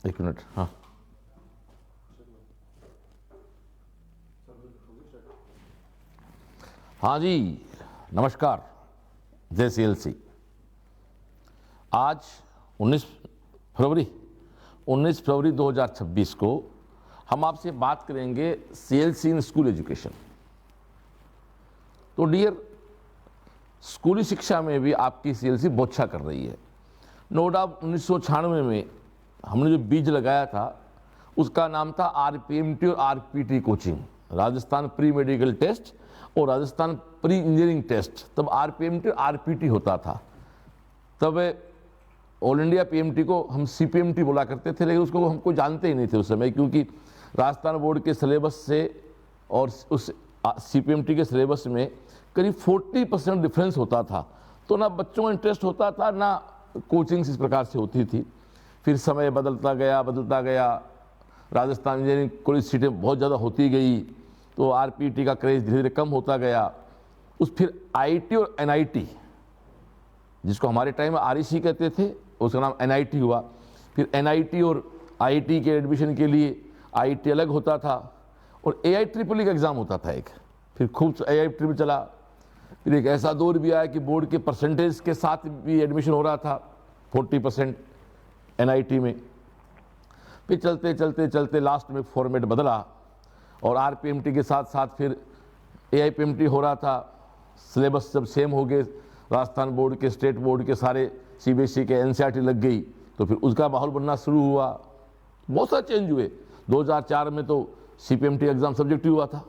एक मिनट। हाँ हाँ जी, नमस्कार। जय CLC। आज 19 फरवरी 2026 को हम आपसे बात करेंगे CLC इन स्कूल एजुकेशन। तो डियर, स्कूली शिक्षा में भी आपकी CLC बहुत अच्छा कर रही है। नो डाउट 1996 में हमने जो बीज लगाया था उसका नाम था RPMT और RPT coaching, Rajasthan pre medical test और राजस्थान प्री इंजीनियरिंग टेस्ट। तब RPMT और RPT होता था। तब ऑल इंडिया PMT को हम CPMT बोला करते थे, लेकिन उसको हमको जानते ही नहीं थे उस समय, क्योंकि राजस्थान बोर्ड के सिलेबस से और उस CPMT के सिलेबस में करीब 40% डिफरेंस होता था। तो ना बच्चों का इंटरेस्ट होता था, ना कोचिंग्स इस प्रकार से होती थी। फिर समय बदलता गया, राजस्थान इंजीनियरिंग कॉलेज सीटें बहुत ज़्यादा होती गई, तो RPT का क्रेज धीरे धीरे कम होता गया। फिर IIT और NIT, जिसको हमारे टाइम में REC कहते थे, उसका नाम NIT हुआ। फिर NIT और IIT के एडमिशन के लिए IIT अलग होता था और AIEEE का एग्ज़ाम होता था एक। फिर खूब AIEEE चला। फिर एक ऐसा दौर भी आया कि बोर्ड के परसेंटेज के साथ भी एडमिशन हो रहा था, 40% NIT में। फिर चलते लास्ट में फॉर्मेट बदला और RPMT के साथ साथ फिर AIPMT हो रहा था। सिलेबस जब सेम हो गए, राजस्थान बोर्ड के, स्टेट बोर्ड के सारे CBSE के NCERT लग गई, तो फिर उसका माहौल बनना शुरू हुआ। बहुत सारे चेंज हुए। 2004 में तो CPMT एग्ज़ाम सब्जेक्टिव हुआ था।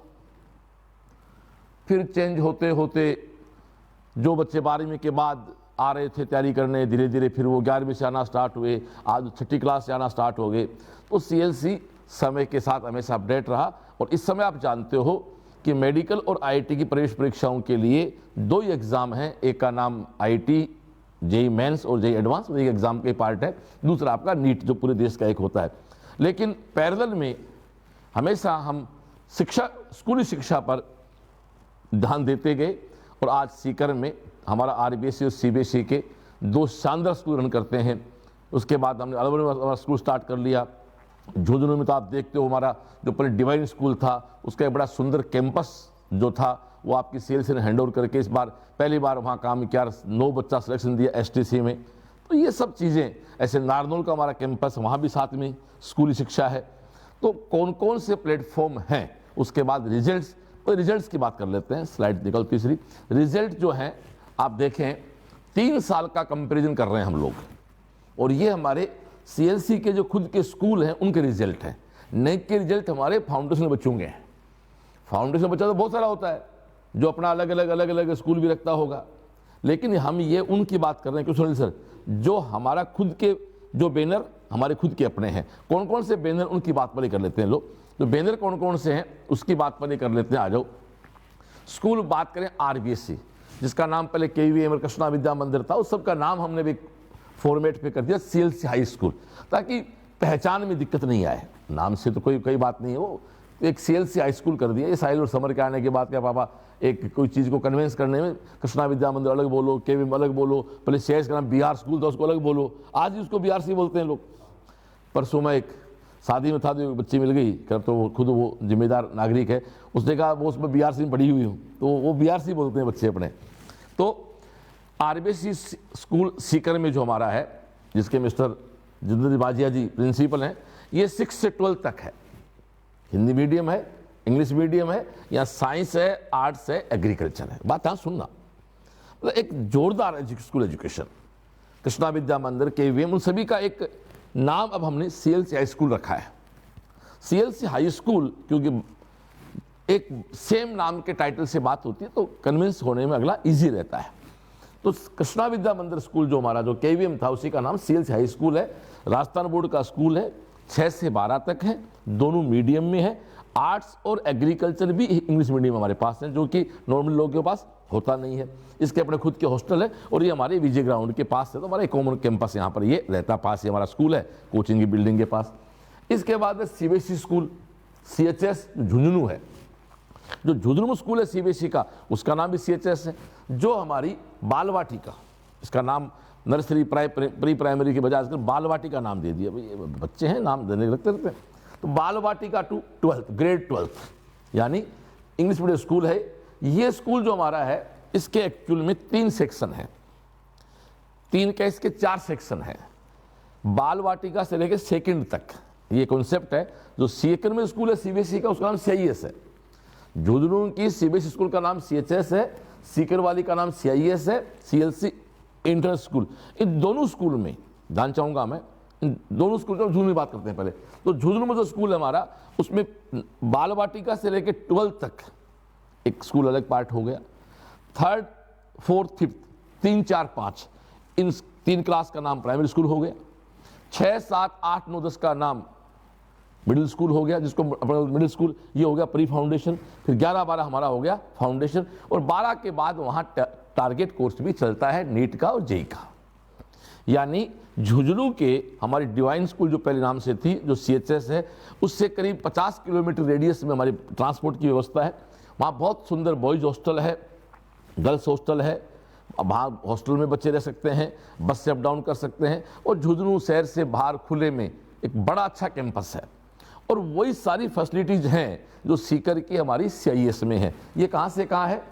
फिर चेंज होते होते जो बच्चे 12वीं के बाद आ रहे थे तैयारी करने, धीरे धीरे फिर वो 11वीं से आना स्टार्ट हुए, आज 6ठी क्लास से आना स्टार्ट हो गए। तो CLC समय के साथ हमेशा अपडेट रहा। और इस समय आप जानते हो कि मेडिकल और IIT की प्रवेश परीक्षाओं के लिए 2 ही एग्ज़ाम हैं। एक का नाम IIT JEE मेंस और JEE एडवांस, एक एग्ज़ाम के पार्ट है। दूसरा आपका नीट, जो पूरे देश का एक होता है। लेकिन पैरेलल में हमेशा हम स्कूली शिक्षा पर ध्यान देते गए और आज सीकर में हमारा RBSE और CBSE के 2 शानदार स्कूल रन करते हैं। उसके बाद हमने अलवर में हमारा स्कूल स्टार्ट कर लिया। झुंझुनू में तो आप देखते हो हमारा जो पहले डिवाइन स्कूल था, उसका एक बड़ा सुंदर कैंपस जो था वो आपकी CLC ने हैंड ओवर करके इस बार पहली बार वहाँ काम किया। 9 बच्चा सिलेक्शन दिया STC में। तो ये सब चीज़ें, ऐसे नारनौल का हमारा कैंपस, वहाँ भी साथ में स्कूली शिक्षा है। तो कौन कौन से प्लेटफॉर्म हैं, उसके बाद रिजल्ट्स की बात कर लेते हैं। स्लाइड निकल तीसरी। रिजल्ट जो हैं आप देखें, 3 साल का कंपैरिजन कर रहे हैं हम लोग, और ये हमारे CLC के जो खुद के स्कूल हैं उनके रिजल्ट हैं। नेक के रिजल्ट हमारे फाउंडेशन बच्चों के हैं। फाउंडेशन बच्चा तो बहुत सारा होता है जो अपना अलग अलग स्कूल भी रखता होगा, लेकिन हम ये उनकी बात कर रहे हैं। क्यों सुनील सर, जो हमारा खुद के जो बैनर हमारे खुद के अपने हैं, कौन कौन से बैनर, उनकी बात पर ही कर लेते हैं लोग। तो बैनर कौन कौन से हैं उसकी बात पर ही कर लेते हैं। आ जाओ। स्कूल बात करें RBSE, जिसका नाम पहले KVM और कृष्णा विद्या मंदिर था, उस सबका नाम हमने भी फॉर्मेट पे कर दिया CLC हाई स्कूल, ताकि पहचान में दिक्कत नहीं आए। नाम से तो कोई बात नहीं है, वो एक CLC हाई स्कूल कर दिया। ये साहिल और समर के आने के बाद क्या पापा एक कोई चीज़ को कन्वेंस करने में कृष्णा विद्या मंदिर अलग बोलो, KVM अलग बोलो, पहले CIS का नाम BR स्कूल था उसको अलग बोलो, आज ही उसको BRC बोलते हैं लोग। परसों मैं एक शादी में था तो एक बच्ची मिल गई, कर तो वो खुद वो जिम्मेदार नागरिक है, उसने कहा वो उसमें BRC में पढ़ी हुई हूँ, तो वो BRC बोलते हैं बच्चे अपने। तो RBSE स्कूल सीकर में जो हमारा है, जिसके मिस्टर जितेंद्र बाजिया जी प्रिंसिपल हैं, ये 6 से 12 तक है। हिंदी मीडियम है, इंग्लिश मीडियम है, या साइंस है, आर्ट्स है, एग्रीकल्चर है। बात यहाँ सुनना, मतलब एक जोरदार स्कूल एजुकेशन। कृष्णा विद्या मंदिर, KVM, उन सभी का एक नाम अब हमने CLC हाई स्कूल रखा है। CLC हाई स्कूल, क्योंकि एक सेम नाम के टाइटल से बात होती है तो कन्विंस होने में अगला ईजी रहता है। तो कृष्णा विद्या मंदिर स्कूल जो हमारा जो KVM था, उसी का नाम CLC हाई स्कूल है। राजस्थान बोर्ड का स्कूल है, 6 से 12 तक है, दोनों मीडियम में है। आर्ट्स और एग्रीकल्चर भी इंग्लिश मीडियम हमारे पास है, जो कि नॉर्मल लोगों के पास होता नहीं है। इसके अपने खुद के हॉस्टल है, और ये हमारे विजय ग्राउंड के पास है, तो हमारा एक कॉमन कैंपस यहाँ पर ये रहता, पास ही हमारा स्कूल है, कोचिंग की बिल्डिंग के पास। इसके बाद CBSE स्कूल, CHS झुंझुनू है। जो झुंझुनू स्कूल है CBSE का, उसका नाम भी CHS है। जो हमारी बालवाटिका, इसका नाम नर्सरी प्री प्राइमरी के बजाय आजकल बाल वाटिका नाम दे दिया। भाई बच्चे हैं, नाम देने लगते रहते हैं। तो बाल वाटिका टू 12th, ग्रेड 12th, यानी इंग्लिश मीडियम स्कूल है। ये स्कूल जो हमारा है इसके एक्चुअल में 3 सेक्शन है, 3 के इसके 4 सेक्शन है। बाल वाटिका से लेकर सेकंड तक ये कॉन्सेप्ट है। जो सेकंड में स्कूल है सीबीएसई का, उसका नाम CIS है। झुंझुनू की सीबीएसई स्कूल का नाम CHS है, सीकर वाली का नाम CIS है, CLC इंटर स्कूल। इन दोनों स्कूल में ध्यान चाहूंगा मैं, इन दोनों स्कूल का झुंझुनू में बात करते हैं पहले। तो झुंझुनू में जो स्कूल है हमारा, उसमें बाल वाटिका से लेकर 12th तक एक स्कूल अलग पार्ट हो गया। 3rd, 4th, 5th, 3, 4, 5 इन 3 क्लास का नाम प्राइमरी स्कूल हो गया। 6, 7, 8, 9, 10 का नाम मिडिल स्कूल हो गया, जिसको मिडिल स्कूल ये हो गया प्री फाउंडेशन। फिर 11, 12 हमारा हो गया फाउंडेशन, और 12 के बाद वहाँ टारगेट कोर्स भी चलता है नीट का और जेई का। यानी झुंझुनू के हमारी डिवाइन स्कूल जो पहले नाम से थी, जो CHS है, उससे करीब 50 किलोमीटर रेडियस में हमारी ट्रांसपोर्ट की व्यवस्था है। वहाँ बहुत सुंदर बॉयज़ हॉस्टल है, गर्ल्स हॉस्टल है, वहाँ हॉस्टल में बच्चे रह सकते हैं, बस से अप डाउन कर सकते हैं। और झुंझुनू शहर से बाहर खुले में एक बड़ा अच्छा कैंपस है, और वही सारी फैसिलिटीज़ हैं जो सीकर की हमारी CIS में है। ये कहाँ से कहाँ है?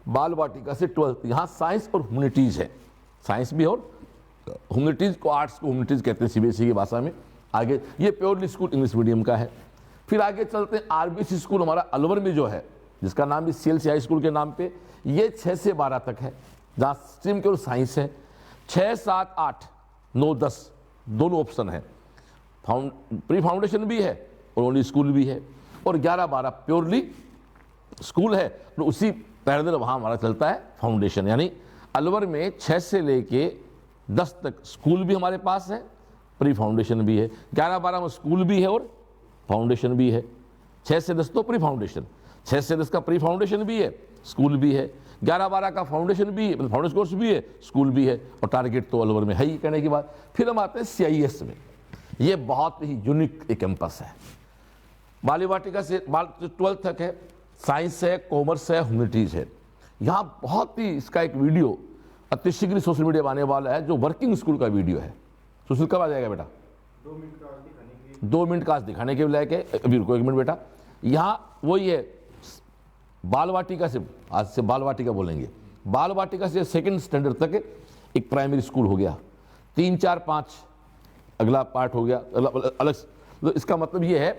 बाल वाटिका से 12th। यहाँ साइंस और ह्यूमैनिटीज़ है, साइंस भी और ह्यूमैनिटीज़ को, आर्ट्स को ह्यूमैनिटीज़ कहते हैं सीबीएसई की भाषा में। आगे ये प्योरली स्कूल इंग्लिश मीडियम का है। फिर आगे चलते हैं RBC स्कूल हमारा अलवर में जो है, जिसका नाम भी CLC हाई स्कूल के नाम पे। ये 6 से 12 तक है, जहाँ स्ट्रीम केवल साइंस है। 6, 7, 8, 9, 10 दोनों ऑप्शन है। प्री फाउंडेशन भी है और ओनली स्कूल भी है। और 11, 12 प्योरली स्कूल है, तो उसी पैरेलल वहाँ हमारा चलता है फाउंडेशन। यानी अलवर में 6 से लेके 10 तक स्कूल भी हमारे पास है, प्री फाउंडेशन भी है। 11, 12 में स्कूल भी है और फाउंडेशन भी है। 6 से 10 तो प्री फाउंडेशन, 6 से 10 का प्री फाउंडेशन भी है, स्कूल भी है। 11, 12 का फाउंडेशन भी है, फाउंडेशन कोर्स भी है, स्कूल भी है। और टारगेट तो अलवर में है ही कहने की बात। फिर हम आते हैं CIS में। ये बहुत ही यूनिक एक कैंपस है। बाल वाटिका से 12th तक है, साइंस है, कॉमर्स है, ह्यूमैनिटीज़ है। यहाँ बहुत ही इसका एक वीडियो अतिशीघ्र सोशल मीडिया में आने वाला है, जो वर्किंग स्कूल का वीडियो है। सुशील कब आ जाएगा बेटा? 2 मिनट का दिखाने के 2 मिनट का दिखाने के लिए अभी रुको 1 मिनट बेटा। यहाँ वही है, बाल वाटिका से, आज से बाल वाटिका बोलेंगे, बाल वाटिका से 2nd स्टैंडर्ड तक एक प्राइमरी स्कूल हो गया। 3, 4, 5 अगला पार्ट हो गया अलग। तो इसका मतलब ये है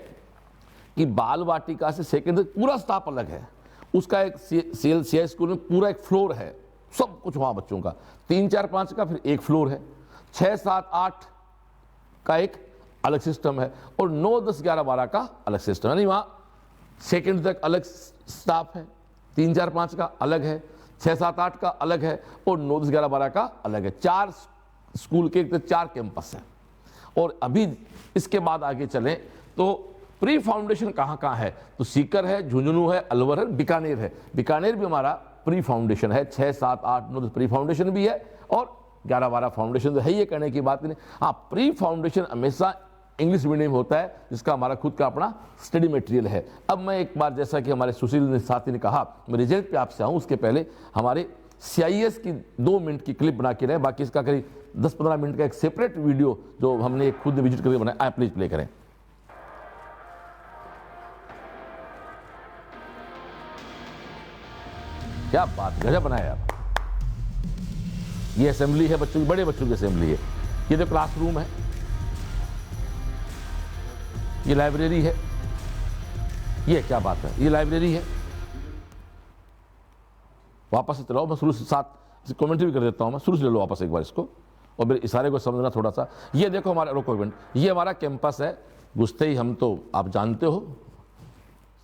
कि बाल वाटिका से 2nd तक पूरा स्टाफ अलग है। उसका एक CLC स्कूल में पूरा एक फ्लोर है, सब कुछ वहाँ बच्चों का। 3, 4, 5 का फिर एक फ्लोर है। 6, 7, 8 का एक अलग सिस्टम है, और 9, 10, 11, 12 का अलग सिस्टम है। यानी वहाँ 2nd तक अलग स्टाफ है, 3, 4, 5 का अलग है, 6, 7, 8 का अलग है, और 9, 10, 11, 12 का अलग है। 4 स्कूल के 4 कैंपस हैं। और अभी इसके बाद आगे चलें तो प्री फाउंडेशन कहाँ कहाँ है? तो सीकर है, झुंझुनू है, अलवर है, बीकानेर है। बीकानेर भी हमारा प्री फाउंडेशन है। 6, 7, 8, 9 प्री फाउंडेशन भी है, और 11, 12 फाउंडेशन तो है, ये कहने की बात नहीं। हाँ, प्री फाउंडेशन हमेशा इंग्लिश मीडियम होता है, जिसका हमारा खुद का अपना स्टडी मटेरियल है। अब मैं एक बार, जैसा कि हमारे सुशील साथी ने कहा, मैं रिजल्ट पे आपसे आऊँ, उसके पहले हमारे CIS की 2 मिनट की क्लिप बना के रहे। बाकी इसका करीब 10-15 मिनट का एक सेपरेट वीडियो जो हमने खुद विजिट करके बनाया, आप प्लीज प्ले करें। क्या बात, गजब बनाया आप। ये असेंबली है बच्चों की, बड़े बच्चों की असेंबली है। ये जो क्लासरूम है, ये लाइब्रेरी है। ये क्या बात है, ये लाइब्रेरी है। वापस से चलाओ, मैं शुरू से साथ कमेंट्री भी कर देता हूं। मैं शुरू से ले लो वापस एक बार इसको, और मेरे इशारे को समझना थोड़ा सा। ये देखो हमारा, रोको इवेंट, ये हमारा कैंपस है। घुसते ही हम तो, आप जानते हो,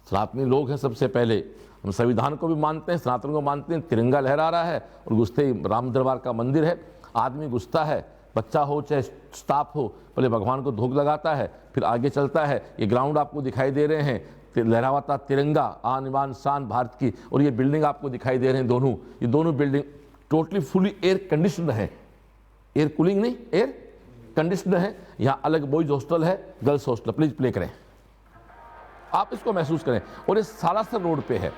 सनातनी लोग हैं। सबसे पहले हम संविधान को भी मानते हैं, सनातन को मानते हैं, तिरंगा लहरा रहा है, और घुसते ही राम दरबार का मंदिर है। आदमी घुसता है, बच्चा हो चाहे स्टाफ हो, पहले भगवान को धूप लगाता है, फिर आगे चलता है। ये ग्राउंड आपको दिखाई दे रहे हैं, लहराता तिरंगा, आन बान शान भारत की। और ये बिल्डिंग आपको दिखाई दे रहे हैं दोनों, ये दोनों building totally fully air conditioned है। एयर कूलिंग नहीं, एयर कंडीशनड है। यहाँ अलग बॉयज हॉस्टल है, गर्ल्स हॉस्टल। प्लीज प्ले करें, आप इसको महसूस करें। और ये सालासर रोड पे है,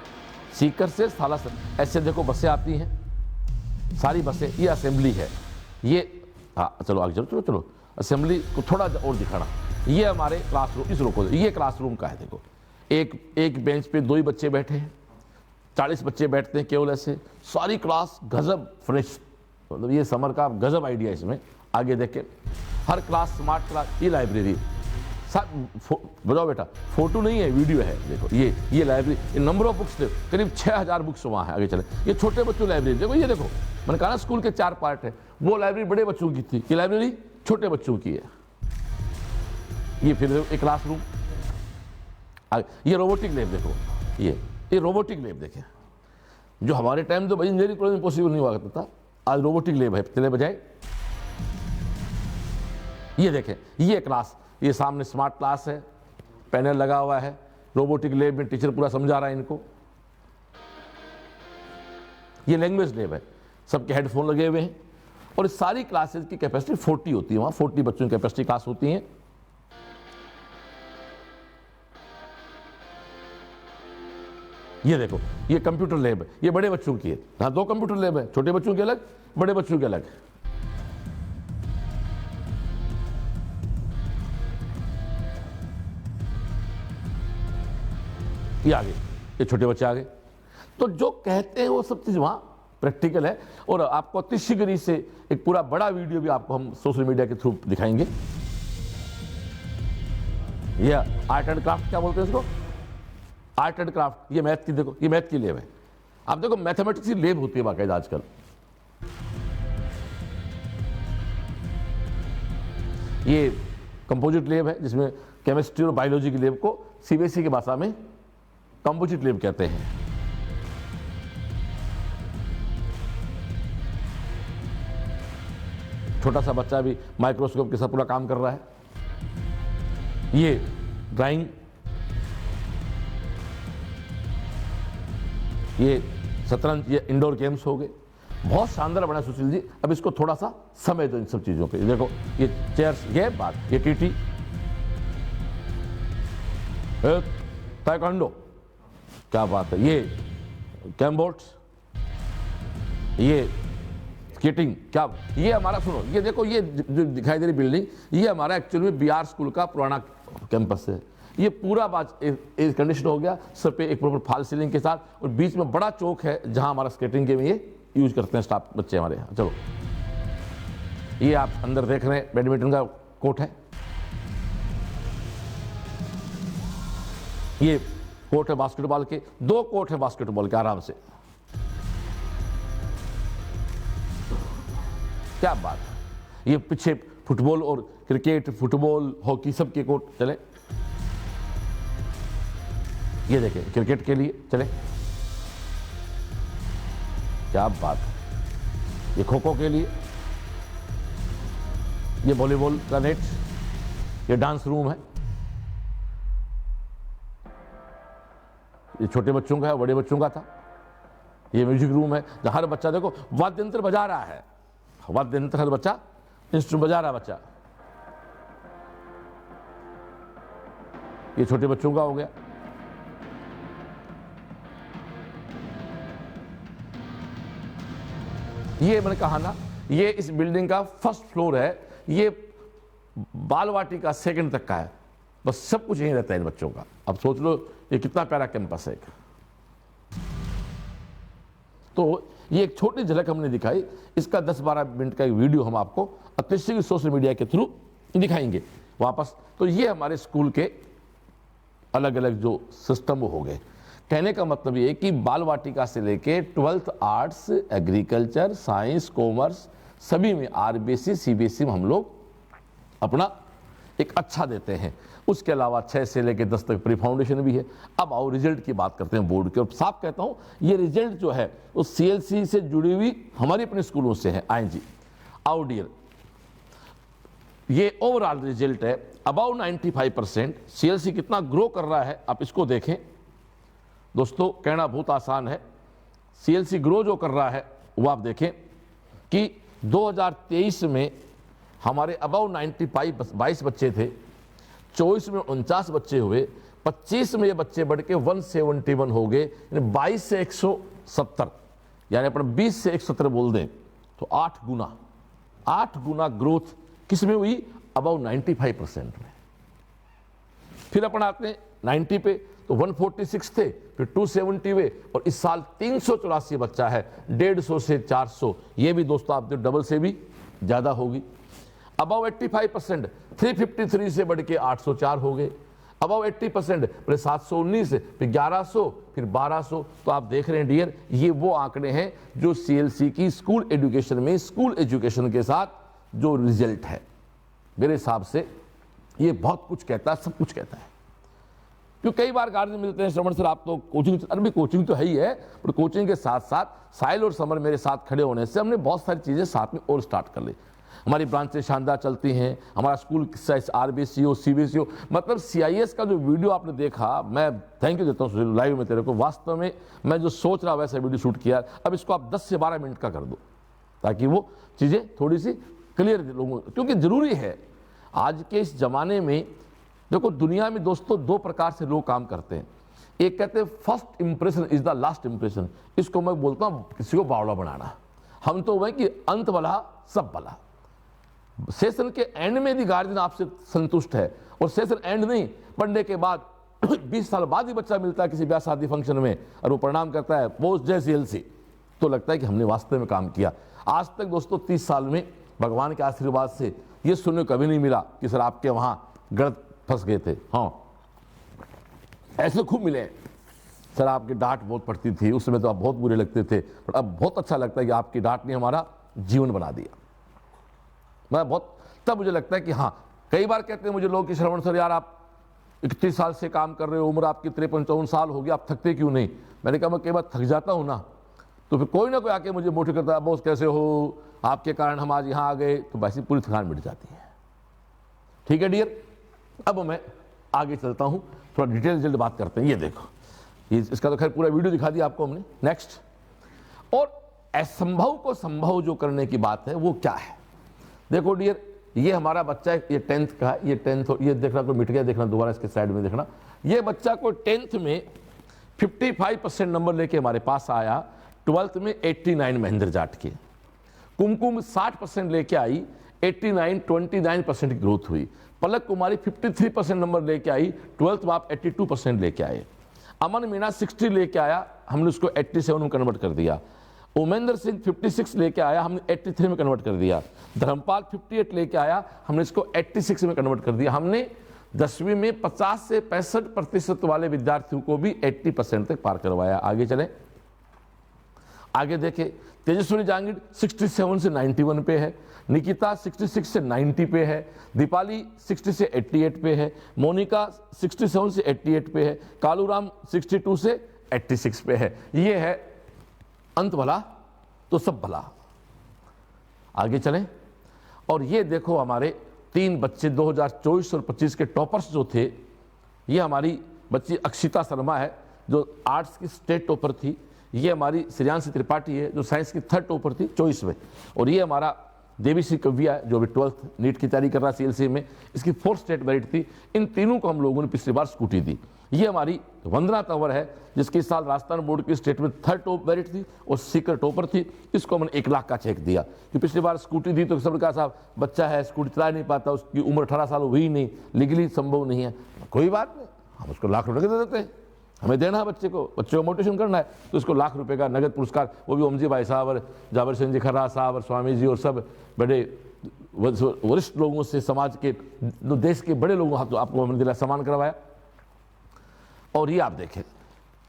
सीकर से सालासर। ऐसे देखो बसें आती हैं, सारी बसें। ये असेंबली है, ये हाँ चलो आगे चलो चलो चलो, असेंबली को थोड़ा और दिखाना। ये हमारे क्लासरूम, इस रोको, ये क्लासरूम का है। देखो एक बेंच पे 2 ही बच्चे बैठे हैं, 40 बच्चे बैठते हैं केवल ऐसे। सारी क्लास गजब फ्रेश, मतलब ये समर का गजब आइडिया इसमें। आगे देखे हर क्लास स्मार्ट क्लास। ये लाइब्रेरी बताओ बेटा, फोटो नहीं है वीडियो है। देखो ये लाइब्रेरी, ये नंबर ऑफ बुक्स करीब 6000 बुक्स वहाँ है। आगे चले, ये छोटे बच्चों लाइब्रेरी देखो, ये देखो मैंने कहा ना स्कूल के 4 पार्ट है। वो लाइब्रेरी बड़े बच्चों की थी, ये लाइब्रेरी छोटे बच्चों की है। ये फिर एक क्लासरूम। ये रोबोटिक लैब देखो, ये रोबोटिक लैब देखें, जो हमारे टाइम तो भाई इंजीनियरिंग कॉलेज में पॉसिबल नहीं हुआ करता था, आज रोबोटिक लैब है चले बजाय। ये देखें, ये क्लास, ये सामने स्मार्ट क्लास है, पैनल लगा हुआ है। रोबोटिक लैब में टीचर पूरा समझा रहा है इनको। ये लैंग्वेज लैब है, सबके हेडफोन लगे हुए हैं। और इस सारी क्लासेस की कैपेसिटी 40 होती है, वहां 40 बच्चों की कैपेसिटी क्लास होती है। ये देखो, ये कंप्यूटर लैब है, ये बड़े बच्चों की है। हाँ 2 कंप्यूटर लैब है, छोटे बच्चों के अलग, बड़े बच्चों के अलग। ये आगे, ये छोटे बच्चे आगे। तो जो कहते हैं वो सब चीज वहां प्रैक्टिकल है। और आपको अति शीघ्र से एक पूरा बड़ा वीडियो भी आपको हम सोशल मीडिया के थ्रू दिखाएंगे। ये आर्ट एंड क्राफ्ट, क्या बोलते हैं इसको, आर्ट एंड क्राफ्ट। ये मैथ की, देखो ये मैथ की लैब है। आप देखो मैथमेटिक्स की लैब होती है बाकायदा आजकल। ये कंपोजिट लैब है, जिसमें केमिस्ट्री और बायोलॉजी की लैब को सीबीएसई की भाषा में कंपोजिट लैब कहते हैं। छोटा सा बच्चा भी माइक्रोस्कोप के साथ पूरा काम कर रहा है। ये ड्राइंग, ये शतरंज, ये इंडोर गेम्स हो गए। बहुत शानदार बना सुशील जी। अब इसको थोड़ा सा समय दो इन सब चीजों पे। देखो ये चेयर्स, ये बात, ये टीटी, ताइक्वांडो, क्या बात है, ये कैमबोर्ड्स, ये स्केटिंग, क्या ये हमारा, सुनो ये देखो, ये जो दिखाई दे रही बिल्डिंग, ये हमारा एक्चुअली में बीआर स्कूल का पुराना कैंपस है। ये पूरा एयर कंडीशन हो गया, सब पे एक प्रॉपर फॉल सीलिंग के साथ, और बीच में बड़ा चौक है जहां हमारा स्केटिंग के में ये यूज करते हैं स्टाफ बच्चे हमारे यहाँ। चलो ये आप अंदर देख रहे हैं, बैडमिंटन का कोर्ट है। ये कोर्ट है बास्केटबॉल के, 2 कोर्ट है बास्केटबॉल के आराम से। क्या बात है। ये पीछे फुटबॉल और क्रिकेट, फुटबॉल, हॉकी सब के कोर्ट चले। ये देखें क्रिकेट के लिए चले, क्या बात है। ये खो खो के लिए, ये वॉलीबॉल का नेट, ये डांस रूम है। ये छोटे बच्चों का है, बड़े बच्चों का था। ये म्यूजिक रूम है जहां हर बच्चा देखो वाद्य यंत्र बजा रहा है। वाद्य यंत्र, हर बच्चा इंस्ट्रूमेंट बजा रहा बच्चा। ये छोटे बच्चों का हो गया। ये मैंने कहा ना, ये इस बिल्डिंग का फर्स्ट फ्लोर है। ये बालवाटी का 2nd तक का है। बस सब कुछ यहीं रहता है इन बच्चों का। अब सोच लो ये कितना प्यारा कैंपस है। तो ये एक छोटी झलक हमने दिखाई। इसका 10-12 मिनट का एक वीडियो हम आपको अतिशय सोशल मीडिया के थ्रू दिखाएंगे वापस। तो ये हमारे स्कूल के अलग अलग जो सिस्टम हो गए। कहने का मतलब ये कि बाल वाटिका से लेके 12th arts, agriculture, science, commerce सभी में आरबीएसई, सीबीएसई में हम लोग अपना एक अच्छा देते हैं। उसके अलावा 6 से लेके 10 तक प्री फाउंडेशन भी है। अब आओ रिजल्ट की बात करते हैं बोर्ड के। और साफ कहता हूं ये रिजल्ट जो है वो सीएलसी से जुड़ी हुई हमारी अपने स्कूलों से है। आए जी, आओ डियर, ये ओवरऑल रिजल्ट है अबाउट 95%। सीएलसी कितना ग्रो कर रहा है आप इसको देखें दोस्तों। कहना बहुत आसान है, सीएलसी ग्रो जो कर रहा है वो आप देखें कि 2023 में हमारे अबाउट 22 बच्चे थे, 24 में 49 बच्चे हुए, 25 में ये बच्चे बढ़ के 171 हो गए, यानी 22 से 170, यानी अपने 20 से 170 बोल दें तो 8 गुना 8 गुना ग्रोथ किसमें हुई? अबाउ 95% में। फिर अपन आते हैं 90 पे, तो 146 थे, फिर 270 हुए, और इस साल 384 बच्चा है, 150 से 400। ये भी दोस्तों आप डबल से भी ज्यादा होगी। अबाउ 85%, 353 से बढ़ के 804 हो गए। अबाउ 80%, फिर 719, फिर 1100, फिर 1200। तो आप देख रहे हैं डियर, ये वो आंकड़े हैं जो सीएलसी की स्कूल एजुकेशन में, स्कूल एजुकेशन के साथ जो रिजल्ट है, मेरे हिसाब से ये बहुत कुछ कहता है, सब कुछ कहता है। क्योंकि कई बार गार्जियन मिलते हैं, श्रवण सर आप तो कोचिंग, अरे भी कोचिंग तो है ही है, पर कोचिंग के साथ साथ साहिल और समर मेरे साथ खड़े होने से हमने बहुत सारी चीज़ें साथ में और स्टार्ट कर ली। हमारी ब्रांचें शानदार चलती हैं, हमारा स्कूल आरबीसी हो, सीबीएसई हो, मतलब सीआईएस का जो वीडियो आपने देखा, मैं थैंक यू देता हूँ लाइव में तेरे को। वास्तव में मैं जो सोच रहा वैसा वीडियो शूट किया, अब इसको आप 10 से 12 मिनट का कर दो, ताकि वो चीज़ें थोड़ी सी क्लियर लोगों, क्योंकि ज़रूरी है आज के इस ज़माने में। देखो दुनिया में दोस्तों 2 प्रकार से लोग काम करते हैं। एक कहते हैं first impression is the last impression, इसको मैं बोलता हूँ किसी को बावड़ा बनाना। हम तो वह कि अंत भला सब भला, सेशन के एंड में भी गार्जियन आपसे संतुष्ट है, और सेशन एंड नहीं, पढ़ने के बाद 20 साल बाद ही बच्चा मिलता है किसी ब्याह शादी फंक्शन में, और वो प्रणाम करता है पोस्ट जय सीएलसी, तो लगता है कि हमने वास्तव में काम किया। आज तक दोस्तों 30 साल में भगवान के आशीर्वाद से ये सुनने को कभी नहीं मिला कि सर आपके वहां गलत फंस गए थे। हाँ, ऐसे खूब मिले, सर आपकी डांट बहुत पड़ती थी, उस समय तो आप बहुत बुरे लगते थे, पर अब बहुत अच्छा लगता है कि आपकी डांट ने हमारा जीवन बना दिया। मैं बहुत, तब मुझे लगता है कि हाँ, कई बार कहते हैं मुझे लोग कि श्रवण सर यार आप 31 साल से काम कर रहे हो, उम्र आपकी 53-54 साल होगी, आप थकते क्यों नहीं? मैंने कहा मैं कई बार थक जाता हूँ ना, तो फिर कोई ना कोई आके मुझे मोटिवेट करता है, बॉस कैसे हो, आपके कारण हम आज यहाँ आ गए, तो वैसे पूरी थकान मिट जाती है। ठीक है डियर, अब मैं आगे चलता हूँ, थोड़ा डिटेल जल्द बात करते हैं। ये देखो, इसका तो खैर पूरा वीडियो दिखा दिया आपको हमने। नेक्स्ट, और असंभव को संभव जो करने की बात है वो क्या है? देखो डियर, ये हमारा बच्चा है, ये 10th का है, ये 10th, ये देखना कोई मिट गया, देखना दोबारा इसके साइड में देखना। ये बच्चा को 10th में 55% नंबर लेके हमारे पास आया, 12th में 89 महेंद्र जाट के। कुमकुम 60% लेके आई, 89, 29% की ग्रोथ हुई। पलक कुमारी 53% नंबर लेके आई, 12th में आप 82% लेके आए। अमन मीणा 60 लेके आया, हमने उसको 87 में कन्वर्ट कर दिया। उमेंद्र सिंह 56 लेके आया, हमने 83 में कन्वर्ट कर दिया। धर्मपाल 58 लेके आया, हमने इसको 86 में कन्वर्ट कर दिया। हमने 10वीं में 50 से 65% वाले विद्यार्थियों को भी 80% तक पार करवाया। आगे चलें, आगे देखें, तेजस्विनी जांगिड़ 67 से 91 पे है, निकिता 66 से 90 पे है, दीपाली 60 से 88 पे है, मोनिका 67 से 88 पे है, कालूराम 62 से 86 पे है। ये है अंत भला तो सब भला। आगे चलें, और ये देखो हमारे 3 बच्चे 2024 और 25 के टॉपर्स जो थे, ये हमारी बच्ची अक्षिता शर्मा है जो आर्ट्स की स्टेट टॉपर थी, ये हमारी श्रेयांशी त्रिपाठी है जो साइंस की 3rd टॉपर थी 24 में, और ये हमारा देवीश्री कव्या है जो अभी 12th नीट की तैयारी कर रहा है सीएलसी में, इसकी 4th स्टेट मेरिट थी। इन तीनों को हम लोगों ने पिछली बार स्कूटी दी। ये हमारी वंदना तंवर है जिसकी इस साल राजस्थान बोर्ड की स्टेट में 3rd टॉप मेरिट थी और सीकर टॉपर थी, इसको हमने 1 लाख का चेक दिया। कि पिछली बार स्कूटी दी तो सबने कहा साहब बच्चा है स्कूटी चला नहीं पाता, उसकी उम्र 18 साल हुई नहीं, लीगली संभव नहीं है, कोई बात नहीं, हम उसको लाख रुपये दे देते हैं, हमें देना है बच्चे को मोटिवेशन करना है, तो इसको लाख रुपए का नगद पुरस्कार, वो भी ओमजी भाई साहब और जाबर सिंह जी खर्रा साहब और स्वामी जी और सब बड़े वरिष्ठ लोगों से, समाज के देश के बड़े लोगों आपको हमने दिला सम्मान करवाया। और ये आप देखें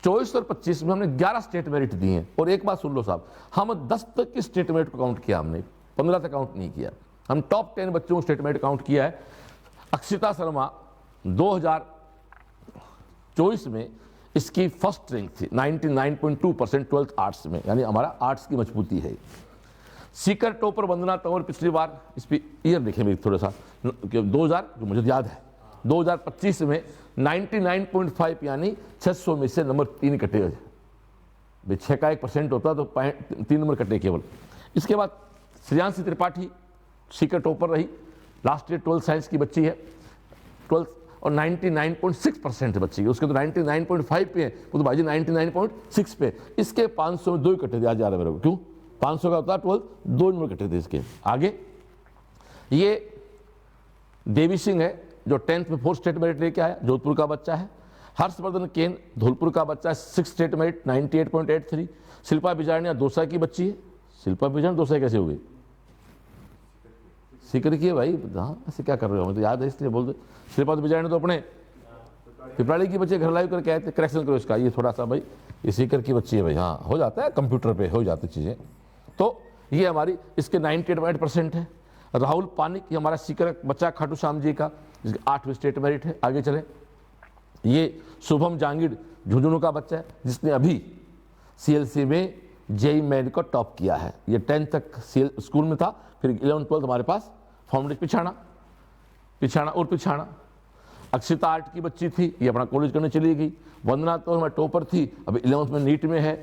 24 और 25 में हमने 11 स्टेट मेरिट दिए हैं। और एक बात सुन लो साहब, हम 10 तक की स्टेट मेरिट को काउंट किया, हमने 15 तक काउंट नहीं किया, हम टॉप 10 बच्चों को स्टेट मेरिट काउंट किया है। अक्षिता शर्मा 2024 में इसकी फर्स्ट रैंक थी 99.2% 12th आर्ट्स में, यानी हमारा आर्ट्स की मजबूती है। सीकर टॉपर वंदना तंवर पिछली बार, इस पर ईयर देखें मेरी थोड़ा सा, 2000 जो मुझे याद है 2025 में 99.5 यानी 600 में से नंबर 3 कटे हुए, 6 का 1% होता तो 3 नंबर कटे केवल। इसके बाद श्रेयांशी त्रिपाठी सीकर टॉपर रही, लास्ट ईयर 12th साइंस की बच्ची है, 12th और 99.6% बच्ची है, उसके तो 99.5 पे है, वो तो भाई 99.6 पे। इसके 500 में 2 कटे दिया जा रहा है मेरे को, क्यों 500 का होता 12th 2 नंबर कटे थे इसके। आगे ये देवी सिंह है जो 10th में 4th स्टेट मेरिट लेके आया, जोधपुर का बच्चा है। हर्षवर्धन केन धौलपुर का बच्चा है, 6th state merit 98.83। Shilpa Bijarniya Dausa की बच्ची है। शिल्पा बिजारनिया दौसा कैसे हो गई? सीकर की है भाई। हाँ, ऐसे क्या कर रहे हो? मुझे याद है इसलिए बोल दो। शिल्पा बिजारनिया तो अपने पिपराड़ी की बच्चे घर लाइव करके आए थे। करेक्शन करो इसका, ये थोड़ा सा भाई, ये सीकर की बच्ची है भाई। हाँ, हो जाता है, कंप्यूटर पे हो जाती चीज़ें। तो ये हमारी इसके 98% है। राहुल पानिक, ये हमारा सीकर बच्चा खाटू श्याम जी का, जिसके 8वीं स्टेट मेरिट है। आगे चले, ये शुभम जांगिड़ झुंझुनू का बच्चा है, जिसने अभी CLC में JEE मेन को टॉप किया है। ये 10th तक स्कूल में था, फिर 11th 12th हमारे पास फाउंडेशन पिछाड़ा। अक्षिता आर्ट की बच्ची थी, ये अपना कॉलेज करने चली गई। वंदना तो हमारे टॉपर थी, अभी 11th में नीट में है।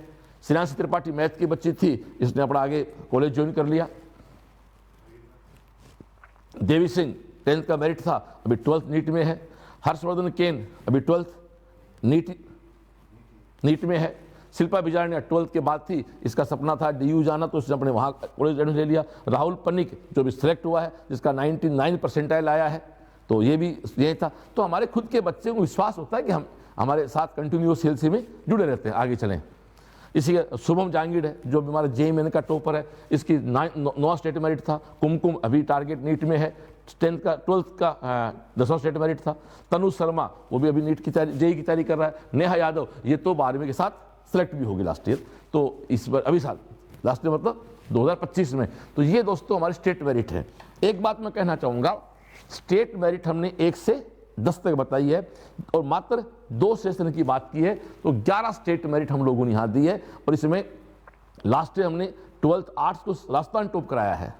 श्रेयांशी त्रिपाठी मैथ की बच्ची थी, इसने अपना आगे कॉलेज ज्वाइन कर लिया। देवी सिंह 10th का मेरिट था, अभी 12th नीट में है। हर्षवर्धन केन अभी 12th नीट में है। शिल्पा बिजारनिया 12th के बाद थी, इसका सपना था DU जाना, तो उसने अपने वहाँ कॉलेज एडमिशन ले लिया। राहुल पन्निक जो भी सिलेक्ट हुआ है, जिसका 99 परसेंटाइल आया है, तो ये भी यही था। तो हमारे खुद के बच्चे को विश्वास होता है कि हम हमारे साथ कंटिन्यूस CLC में जुड़े रहते हैं। आगे चलें, इसी शुभम जांगिड़ है जो हमारा JEE मेन का टॉपर है, इसकी 9 स्टेट मेरिट था। कुमकुम अभी टारगेट नीट में है, 12th का 10वां स्टेट मेरिट था। तनु शर्मा वो भी अभी नीट की तैयारी, JEE की तैयारी कर रहा है। नेहा यादव ये तो 12वीं के साथ सेलेक्ट भी होगी लास्ट ईयर, तो इस बार अभी साल लास्ट ईयर मतलब 2025 में। तो ये दोस्तों हमारे स्टेट मेरिट है। एक बात मैं कहना चाहूँगा, स्टेट मेरिट हमने 1 से 10 तक बताई है और मात्र 2 सेशन की बात की है, तो 11 स्टेट मेरिट हम लोगों ने यहाँ दी है। और इसमें लास्ट ईयर हमने 12th आर्ट्स को राजस्थान टॉप कराया है,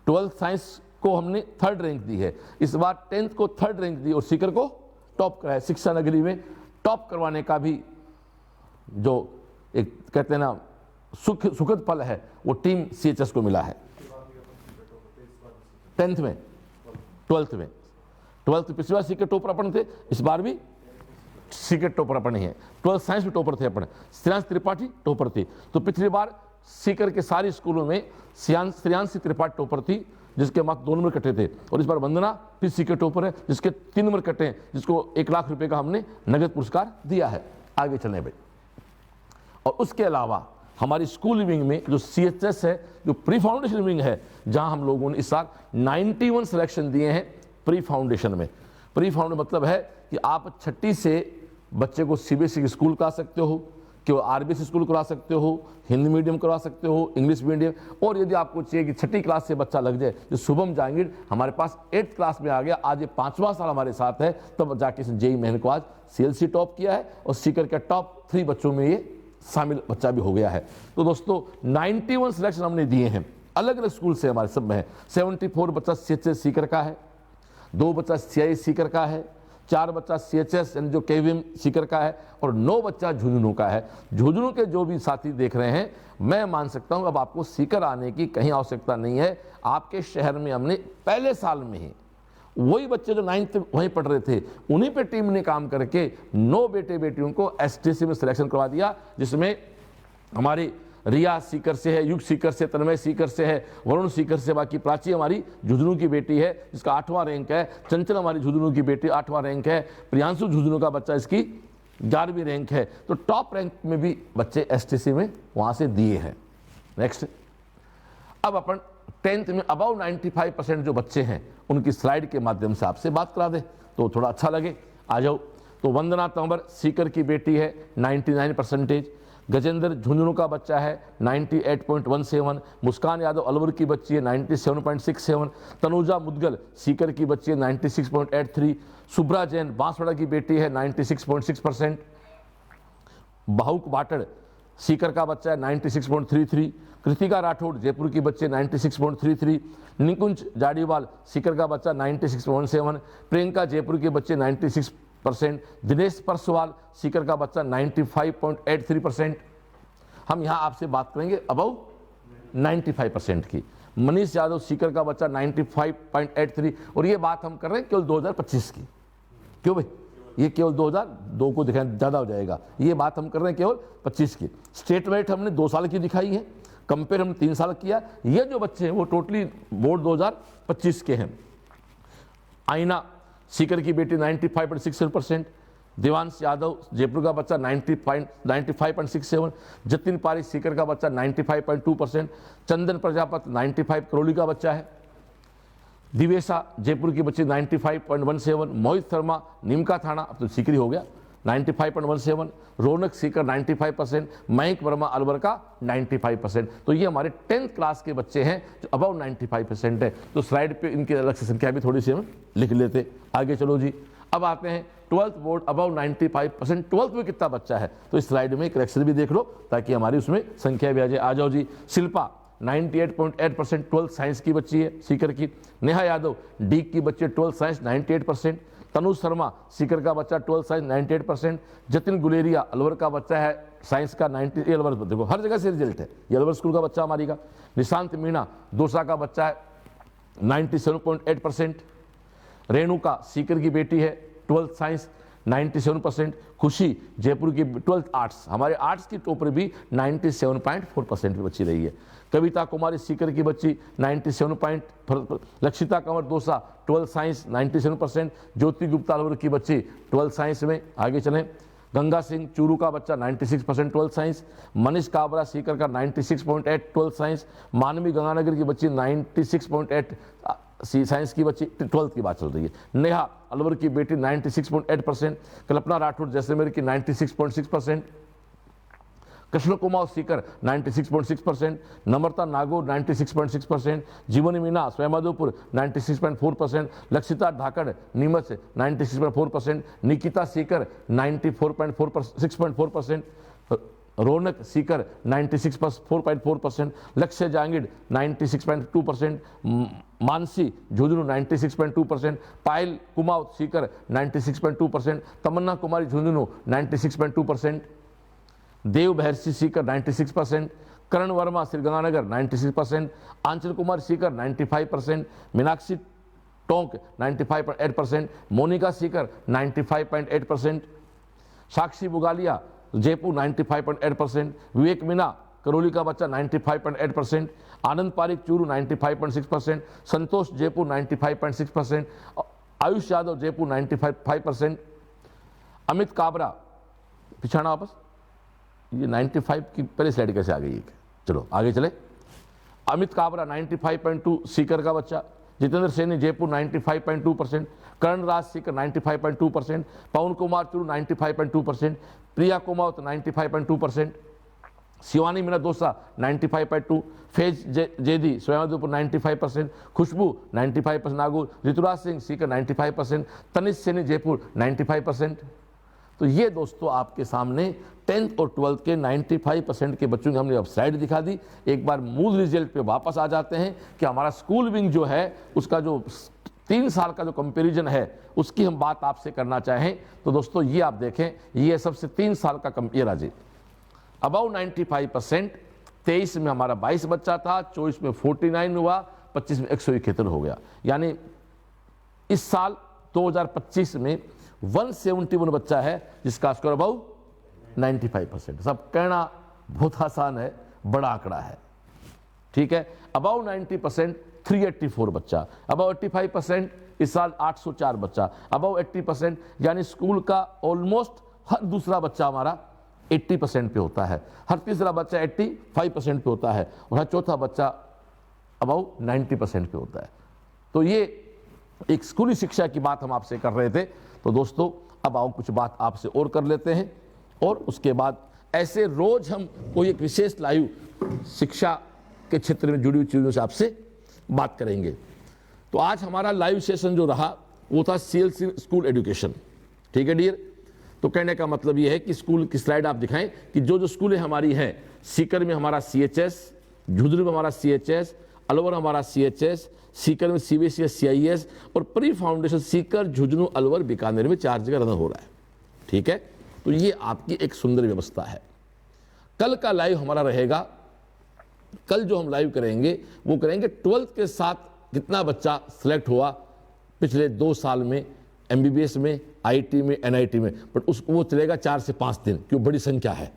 12th साइंस को हमने 3rd रैंक दी है, इस बार 10th को 3rd रैंक दी और सीकर को टॉप कराया। शिक्षा नगरी में टॉप करवाने का भी जो एक कहते हैं ना सुखद फल है, वो टीम CHS को मिला है। 10th में 12th पिछली बार सीकर टॉपर अपन थे, इस बार भी सीकर टॉपर अपन ही है। 12th साइंस में टॉपर थे अपन, श्रेयांशी त्रिपाठी टॉपर थी। तो पिछली बार सीकर के सारे स्कूलों में श्रेयांशी त्रिपाठी टॉपर थी, जिसके मार्क्स 2 नंबर कटे थे। और इस बार वंदना फिर सीकर टॉपर है, जिसके 3 नंबर कटे हैं, जिसको 1 लाख रुपए का हमने नगद पुरस्कार दिया है। आगे चलें भाई। और उसके अलावा हमारी स्कूल विंग में जो CHS है, जो प्री फाउंडेशन विंग है, जहां हम लोगों ने इस साल 91 सिलेक्शन दिए हैं प्री फाउंडेशन में। प्री फाउंडेशन मतलब है कि आप 6ठी से बच्चे को CBSE स्कूल करा सकते हो, कि RBC स्कूल करा सकते हो, हिंदी मीडियम करवा सकते हो, इंग्लिश मीडियम। और यदि आपको चाहिए कि 6ठी क्लास से बच्चा लग जाए, जो शुभम जांगिड़ हमारे पास 8th क्लास में आ गया, आज ये 5वां साल हमारे साथ है, तब जाके इसने JEE मेन को आज CLC टॉप किया है और सीकर के टॉप 3 बच्चों में ये शामिल बच्चा भी हो गया है। तो दोस्तों 91 सिलेक्शन हमने दिए हैं, अलग अलग स्कूल से हमारे सब में है। 74 बच्चा CHS सीकर का है, 2 बच्चा CIE सीकर का है, 4 बच्चा CHS यानी जो KVM सीकर का है, और 9 बच्चा झुंझुनू का है। झुंझुनू के जो भी साथी देख रहे हैं, मैं मान सकता हूं अब आपको सीकर आने की कहीं आवश्यकता नहीं है। आपके शहर में हमने पहले साल में ही वही बच्चे जो 9th वहीं पढ़ रहे थे, उन्हीं पे टीम ने काम करके 9 बेटे बेटियों को STC में सिलेक्शन करवा दिया, जिसमें हमारी रिया सीकर से है, युग सीकर से, तन्मय सीकर से है, वरुण सीकर से, बाकी प्राची हमारी झुंझुनू की बेटी है जिसका 8वां रैंक है, चंचल हमारी झुंझुनू की बेटी 8वां रैंक है, प्रियांशु झुंझुनू का बच्चा इसकी 11वीं रैंक है। तो टॉप रैंक में भी बच्चे STC में वहाँ से दिए हैं। नेक्स्ट, अब अपन 10th में अबाउ 95% जो बच्चे हैं उनकी स्लाइड के माध्यम से आपसे बात करा दे तो थोड़ा अच्छा लगे। आ जाओ। तो वंदना तंवर सीकर की बेटी है 99%, गजेंद्र झुंझुनू का बच्चा है 98.17, मुस्कान यादव अलवर की बच्ची है 97.67, तनुजा मुदगल सीकर की बच्ची है 96.83, शुभ्रा जैन बांसवाड़ा की बेटी है 96.6%, बाहुक बाटड़ सीकर का बच्चा है 96.33, कृतिका राठौड़ जयपुर की बच्चे 96.33, निकुंज जाडीवाल सीकर का बच्चा 96.7, प्रियंका जयपुर के बच्चे 96%, दिनेश परसवाल सीकर का बच्चा 95.83%। हम यहाँ आपसे बात करेंगे अबाउ 95% की। मनीष यादव सीकर का बच्चा 95.83, और ये बात हम कर रहे हैं केवल 2025 की। क्यों भाई? ये केवल 2002 को दिखाएं ज़्यादा हो जाएगा, ये बात हम कर रहे हैं केवल 25 की। स्टेट मेरिट हमने 2 साल की दिखाई है, कंपेयर हम 3 साल किया। ये जो बच्चे हैं वो टोटली बोर्ड 2025 के हैं। आईना सीकर की बेटी 95.67%, देवांश यादव जयपुर का बच्चा 95.67, जतिन पारिक सीकर का बच्चा 95.2%, चंदन प्रजापत 95 करौली का बच्चा है, दिवेशा जयपुर की बच्ची 95.17, मोहित शर्मा नीमका थाना, अब तो सीकरी हो गया 95.17, रौनक सीकर 95%, मयंक वर्मा अलवर का 95%। तो ये हमारे 10th क्लास के बच्चे हैं जो अबाउ 95% है। तो स्लाइड पे इनकी अलग से संख्या भी थोड़ी सी हम लिख लेते। आगे चलो जी, अब आते हैं 12th बोर्ड अबाउ 95%। 12th में कितना बच्चा है तो इस स्लाइड में करेक्शन भी देख लो ताकि हमारी उसमें संख्या भी आ जाए। आ जाओ जी, शिल्पा 98.8% 12th साइंस की बच्ची है सीकर की। नेहा यादव डी की बच्ची 12th साइंस 98%। तनुज शर्मा सीकर का बच्चा 12th साइंस 98%। जतिन गुलेरिया अलवर का बच्चा है साइंस का 90। अलवर देखो हर जगह से रिजल्ट है, ये अलवर स्कूल का बच्चा हमारी का। निशांत मीणा दौसा का बच्चा है 97.8%। रेणुका सीकर की बेटी है 12th साइंस 97%। खुशी जयपुर की 12th आर्ट्स, हमारे आर्ट्स की टॉपर भी 97.4% की बच्ची रही है। कविता कुमारी सीकर की बच्ची 97. Lakshita Kanwar Dausa 12th science 97%। ज्योति गुप्ता अलवर की बच्ची 12th साइंस में। आगे चलें, गंगा सिंह चूरू का बच्चा 96% 12th साइंस। मनीष काबरा सीकर का 96.8 12th साइंस। मानवी गंगानगर की बच्ची 96.8 साइंस की बच्ची 12th की बात चल रही है। नेहा अलवर की बेटी 96.8%। कल्पना राठौर जैसलमेर की 96.6%। कृष्ण कुमार सीकर 96.6%। नम्रता नागौर 96.6%। जीवनी मीना स्वयंमाधोपुर 96.4%। लक्षिता धाकड़ नीमच 96.4%। निकिता सीकर 94.6%। रौनक सीकर 96.4%। लक्ष्य जांगिड 96.2%। मानसी झुंझुनू 96.2%। पायल कुमाऊं सीकर 96.2%। तमन्ना कुमारी झुंझुनू 96.2%। देव बहरसी सीकर 96%। करण वर्मा श्रीगंगानगर 96%। आंचल कुमार सीकर 95%। मीनाक्षी टोंक 95.8%। मोनिका सीकर 95.8%। साक्षी बुगालिया जयपुर 95.8%। विवेक मीना करौली का बच्चा 95.8%। आनंद पारिक चूरू 95.6%। संतोष जयपुर 95.6%। आयुष यादव जयपुर 95%। अमित काबरा पिछाना वापस, ये 95 की पहले स्लाइड कैसे आ गई है? चलो आगे चले। अमित काबरा 95.2 सीकर का बच्चा। जितेंद्र सैनी जयपुर 95.2%। करण राज सीकर 95.2%। पवन कुमार चूरू 95.2%। प्रिया कुमावत 95.2%। शिवानी मीना दौसा 95.2%। फैज जेदी स्वयंमाधोपुर 95%। खुशबू 95% नागौर। ऋतुराज सिंह सीकर 95%। तनिष सैनी जयपुर 95%। तो ये दोस्तों आपके सामने 10th और 12th के 95% के बच्चों की हमने अब स्लाइड दिखा दी। एक बार मूल रिजल्ट पे वापस आ जाते हैं कि हमारा स्कूल विंग जो है उसका जो 3 साल का जो कंपैरिजन है उसकी हम बात आपसे करना चाहें तो दोस्तों ये आप देखें, ये सबसे 3 साल का कंपेयर आ जी। अबाउ 95%। 23 में हमारा 22 बच्चा था, 24 में 49 हुआ, 25 में 171 हो गया। यानी इस साल 2025 में 171 बच्चा है जिसका स्कोर अबाउ 95%। सब कहना बहुत आसान है, बड़ा आंकड़ा है, ठीक है। अबाउ 90% 384 बच्चा। अबाउ 85% इस साल 804 बच्चा। अबाउ 80% यानी स्कूल का ऑलमोस्ट हर दूसरा बच्चा हमारा 80% पे होता है, हर तीसरा बच्चा 85% पे होता है और हर चौथा बच्चा अबाउ 90% पे होता है। तो ये एक स्कूली शिक्षा की बात हम आपसे कर रहे थे। तो दोस्तों अब आओ कुछ बात आपसे और कर लेते हैं और उसके बाद ऐसे रोज हम कोई एक विशेष लाइव शिक्षा के क्षेत्र में जुड़ी हुई चीज़ों से आपसे बात करेंगे। तो आज हमारा लाइव सेशन जो रहा वो था CLC स्कूल एजुकेशन, ठीक है डियर। तो कहने का मतलब ये है कि स्कूल की स्लाइड आप दिखाएं कि जो स्कूलें हमारी हैं, सीकर में हमारा CHS, झुंझुनू में हमारा CHS, अलवर हमारा CHS, सीकर में CBSE CIS और प्री फाउंडेशन सीकर झुंझुनू अलवर बीकानेर में 4 जगह रन हो रहा है, ठीक है। तो ये आपकी एक सुंदर व्यवस्था है। कल का लाइव हमारा रहेगा, कल जो हम लाइव करेंगे वो करेंगे 12th के साथ कितना बच्चा सिलेक्ट हुआ पिछले 2 साल में MBBS में, IT में, NIT में, बट उसको वो चलेगा 4 से 5 दिन क्यों, बड़ी संख्या है,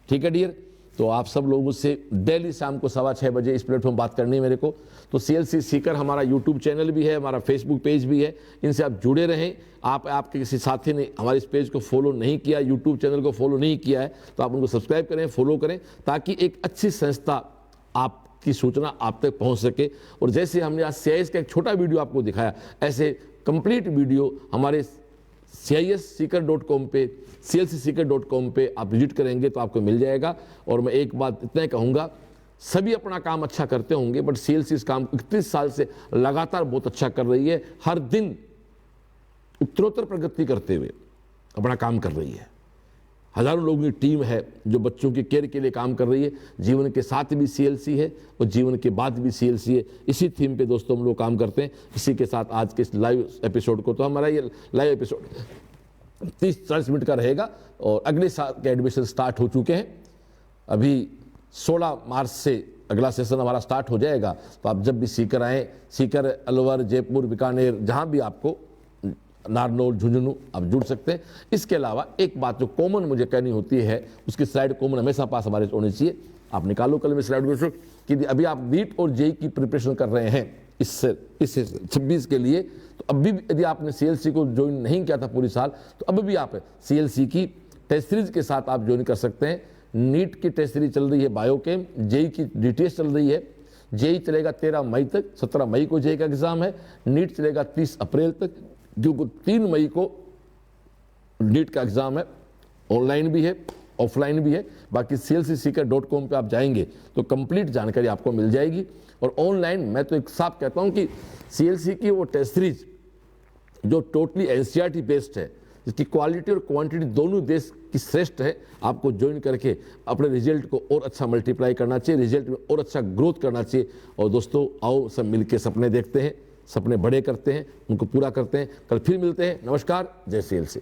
ठीक है डियर। तो आप सब लोग मुझसे डेली शाम को 6:15 बजे इस प्लेटफॉर्म बात करनी है मेरे को। तो CLC सीकर हमारा यूट्यूब चैनल भी है, हमारा फेसबुक पेज भी है, इनसे आप जुड़े रहें। आपके किसी साथी ने हमारे इस पेज को फॉलो नहीं किया, यूट्यूब चैनल को फॉलो नहीं किया है, तो आप उनको सब्सक्राइब करें, फॉलो करें, ताकि एक अच्छी संस्था आपकी सूचना आप तक पहुँच सके। और जैसे हमने आज CIS का एक छोटा वीडियो आपको दिखाया, ऐसे कंप्लीट वीडियो हमारे CISseeker.com पे, CLCseeker.com पे आप विजिट करेंगे तो आपको मिल जाएगा। और मैं एक बात इतना ही कहूँगा, सभी अपना काम अच्छा करते होंगे, बट CLC इस काम को 31 साल से लगातार बहुत अच्छा कर रही है, हर दिन उत्तरोत्तर प्रगति करते हुए अपना काम कर रही है। हजारों लोगों की टीम है जो बच्चों की केयर के लिए काम कर रही है। जीवन के साथ भी CLC है और जीवन के बाद भी CLC है। इसी थीम पे दोस्तों हम लोग काम करते हैं। इसी के साथ आज के इस लाइव एपिसोड को, तो हमारा ये लाइव एपिसोड 30-40 मिनट का रहेगा और अगले साल के एडमिशन स्टार्ट हो चुके हैं। अभी 16 मार्च से अगला सेशन हमारा स्टार्ट हो जाएगा। तो आप जब भी सीकर आएँ, सीकर, अलवर, जयपुर, बीकानेर, जहाँ भी आपको, नारनौल, झुंझुनू, आप जुड़ सकते हैं। इसके अलावा एक बात जो कॉमन मुझे कहनी होती है, उसकी स्लाइड कॉमन हमेशा पास हमारे होनी चाहिए। आप निकालो कल में स्लाइड कि अभी आप नीट और जेईई की प्रिपरेशन कर रहे हैं इस 26 के लिए, तो अभी भी यदि आपने CLC को ज्वाइन नहीं किया था पूरी साल, तो अब भी आप CLC की टेस्ट सीरीज के साथ आप ज्वाइन कर सकते हैं। नीट की टेस्ट सीरीज चल रही है, बायोकेम, जेईई की DTS चल रही है। जेईई चलेगा 13 मई तक, 17 मई को जेईई का एग्जाम है। नीट चलेगा 30 अप्रैल तक, जो 3 मई को नीट का एग्जाम है। ऑनलाइन भी है, ऑफलाइन भी है। बाकी CLCseeker.com पे आप जाएंगे तो कंप्लीट जानकारी आपको मिल जाएगी। और ऑनलाइन मैं तो एक साफ कहता हूं कि CLC की वो टेस्ट सीरीज जो टोटली NCERT बेस्ड है, जिसकी क्वालिटी और क्वांटिटी दोनों देश की श्रेष्ठ है, आपको ज्वाइन करके अपने रिजल्ट को और अच्छा मल्टीप्लाई करना चाहिए, रिजल्ट में और अच्छा ग्रोथ करना चाहिए। और दोस्तों आओ सब मिलकर सपने देखते हैं, सपने बड़े करते हैं, उनको पूरा करते हैं। कल फिर मिलते हैं। नमस्कार, जय CLC।